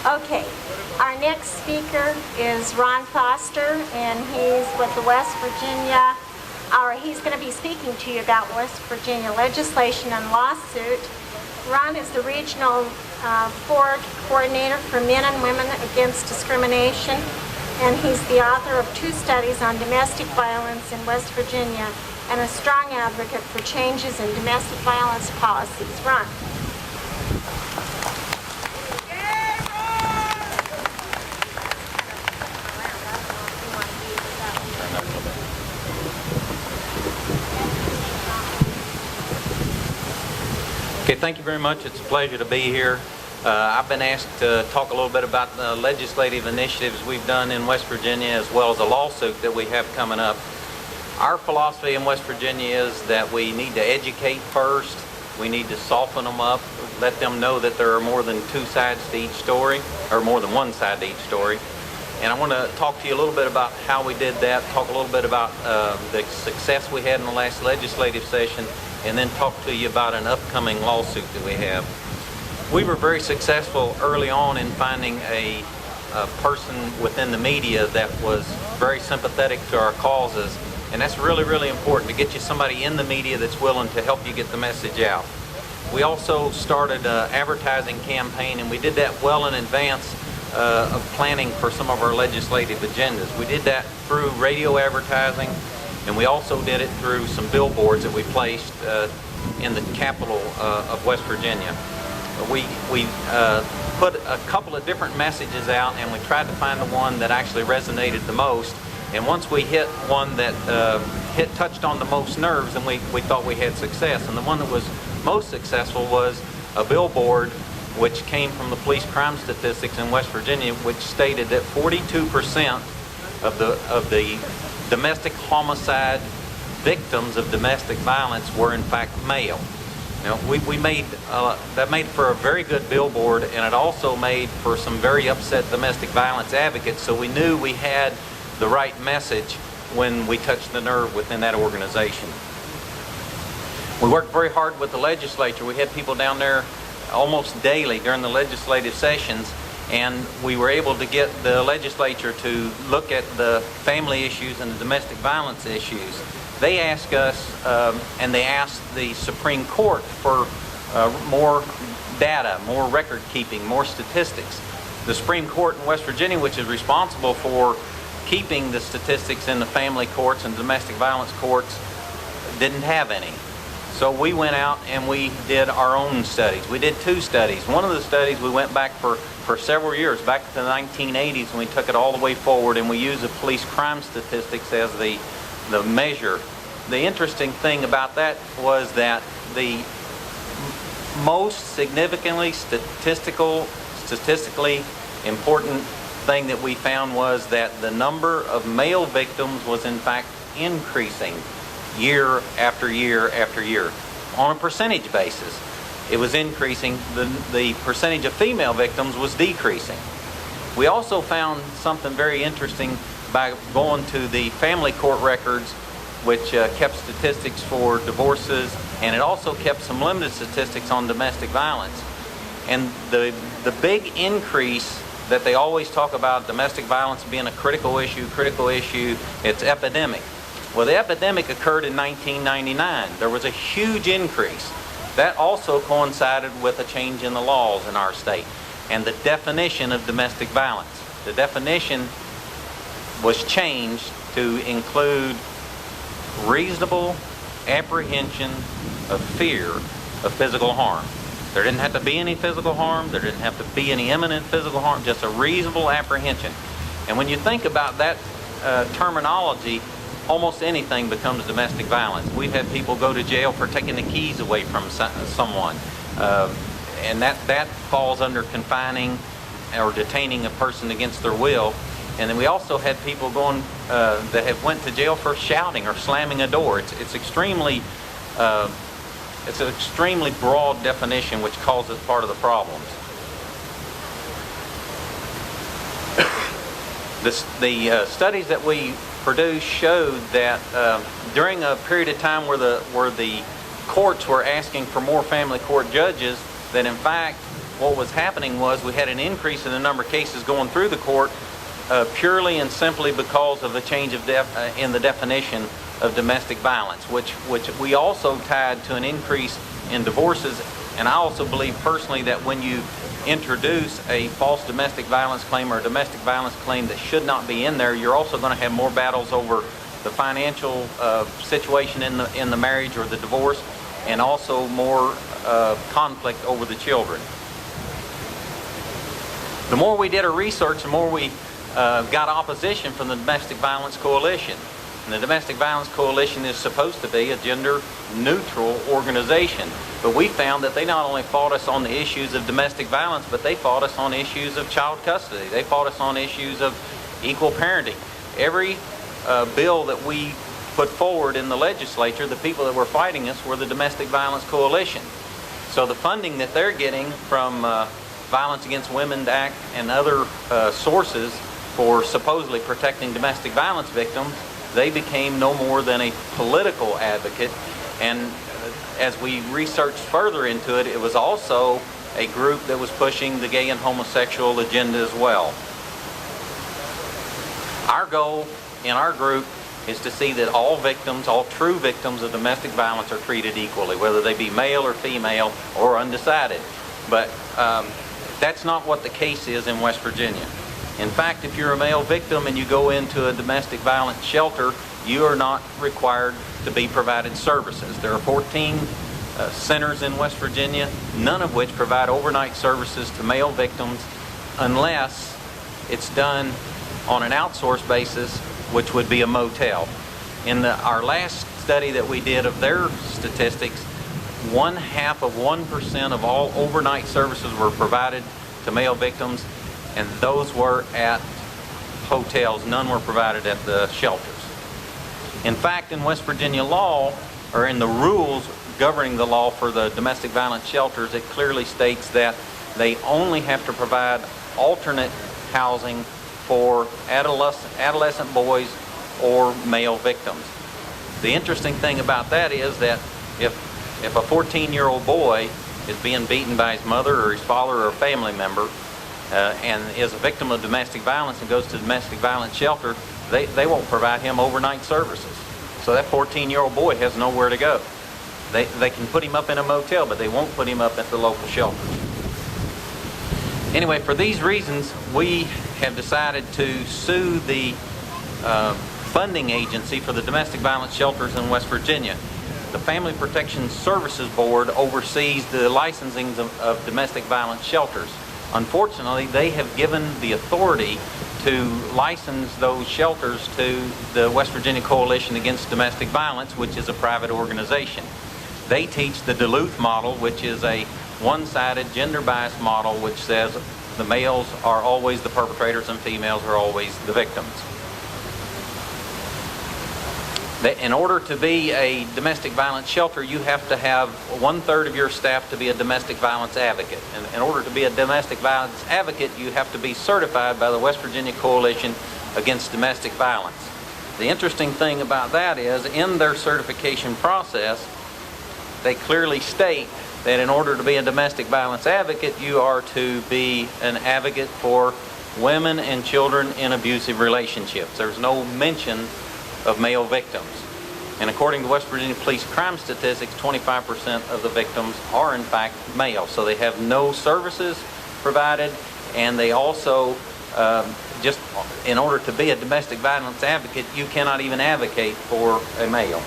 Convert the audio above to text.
Okay, our next speaker is Ron Foster, and he's with the West Virginia, he's going to be speaking to you about West Virginia legislation and lawsuit. Ron is the Regional Board Coordinator for Men and Women Against Discrimination, and he's the author of 2 studies on domestic violence in West Virginia and a strong advocate for changes in domestic violence policies. Ron. Okay, thank you very much. It's a pleasure to be here. I've been asked to talk a little bit about the legislative initiatives we've done in West Virginia, as well as a lawsuit that we have coming up. Our philosophy in West Virginia is that we need to educate first. We need to soften them up, let them know that there are more than 2 sides to each story, or more than 1 side to each story. And I want to talk to you a little bit about how we did that, talk a little bit about the success we had in the last legislative session, and then talk to you about an upcoming lawsuit that we have. We were very successful early on in finding a person within the media that was very sympathetic to our causes, and that's really, really important, to get you somebody in the media that's willing to help you get the message out. We also started an advertising campaign, and we did that well in advance of planning for some of our legislative agendas. We did that through radio advertising, and we also did it through some billboards that we placed in the capital of West Virginia. We put a couple of different messages out, and we tried to find the one that actually resonated the most. And once we hit one that touched on the most nerves, and we thought we had success. And the one that was most successful was a billboard which came from the police crime statistics in West Virginia, which stated that 42% of the domestic homicide victims of domestic violence were in fact male. Now, that made for a very good billboard, and it also made for some very upset domestic violence advocates, so we knew we had the right message when we touched the nerve within that organization. We worked very hard with the legislature. We had people down there almost daily during the legislative sessions, and we were able to get the legislature to look at the family issues and the domestic violence issues. They asked us, and they asked the Supreme Court for more data, more record keeping, more statistics. The Supreme Court in West Virginia, which is responsible for keeping the statistics in the family courts and domestic violence courts, didn't have any. So we went out and we did our own studies. We did 2 studies. One of the studies we went back for several years, back to the 1980s, and we took it all the way forward, and we used the police crime statistics as the measure. The interesting thing about that was that the most significantly statistically important thing that we found was that the number of male victims was in fact increasing year after year after year. On a percentage basis, it was increasing. The percentage of female victims was decreasing. We also found something very interesting by going to the family court records, which kept statistics for divorces, and it also kept some limited statistics on domestic violence. And the big increase that they always talk about domestic violence being a critical issue, it's epidemic. Well, the epidemic occurred in 1999. There was a huge increase. That also coincided with a change in the laws in our state and the definition of domestic violence. The definition was changed to include reasonable apprehension of fear of physical harm. There didn't have to be any physical harm. There didn't have to be any imminent physical harm, just a reasonable apprehension. And when you think about that terminology, almost anything becomes domestic violence. We've had people go to jail for taking the keys away from someone. And that falls under confining or detaining a person against their will. And then we also had people going that have went to jail for shouting or slamming a door. It's extremely it's an extremely broad definition, which causes part of the problems. The studies that we produced showed that during a period of time where the courts were asking for more family court judges, that in fact what was happening was we had an increase in the number of cases going through the court purely and simply because of the change of in the definition of domestic violence, which we also tied to an increase in divorces. And I also believe personally that when you introduce a false domestic violence claim or a domestic violence claim that should not be in there, you're also going to have more battles over the financial situation in the marriage or the divorce, and also more conflict over the children. The more we did our research, the more we got opposition from the Domestic Violence Coalition. And the Domestic Violence Coalition is supposed to be a gender-neutral organization. But we found that they not only fought us on the issues of domestic violence, but they fought us on issues of child custody. They fought us on issues of equal parenting. Every bill that we put forward in the legislature, the people that were fighting us were the Domestic Violence Coalition. So the funding that they're getting from Violence Against Women Act and other sources for supposedly protecting domestic violence victims, they became no more than a political advocate. And as we researched further into it, it was also a group that was pushing the gay and homosexual agenda as well. Our goal in our group is to see that all victims, all true victims of domestic violence, are treated equally, whether they be male or female or undecided. But that's not what the case is in West Virginia. In fact, if you're a male victim and you go into a domestic violence shelter, you are not required to be provided services. There are 14 centers in West Virginia, none of which provide overnight services to male victims unless it's done on an outsourced basis, which would be a motel. In our last study that we did of their statistics, 0.5% of all overnight services were provided to male victims, and those were at hotels. None were provided at the shelters. In fact, in West Virginia law, or in the rules governing the law for the domestic violence shelters, it clearly states that they only have to provide alternate housing for adolescent boys or male victims. The interesting thing about that is that if a 14-year-old boy is being beaten by his mother or his father or a family member and is a victim of domestic violence and goes to the domestic violence shelter, they won't provide him overnight services. So that 14-year-old boy has nowhere to go. They can put him up in a motel, but they won't put him up at the local shelter. Anyway, for these reasons, we have decided to sue the funding agency for the domestic violence shelters in West Virginia. The Family Protection Services Board oversees the licensing of domestic violence shelters. Unfortunately, they have given the authority to license those shelters to the West Virginia Coalition Against Domestic Violence, which is a private organization. They teach the Duluth model, which is a one-sided, gender-biased model which says the males are always the perpetrators and females are always the victims. In order to be a domestic violence shelter, you have to have 1/3 of your staff to be a domestic violence advocate. And in order to be a domestic violence advocate, you have to be certified by the West Virginia Coalition Against Domestic Violence. The interesting thing about that is, in their certification process, they clearly state that in order to be a domestic violence advocate, you are to be an advocate for women and children in abusive relationships. There's no mention of male victims. And according to West Virginia Police crime statistics, 25% of the victims are in fact male. So they have no services provided, and they also, just in order to be a domestic violence advocate, you cannot even advocate for a male.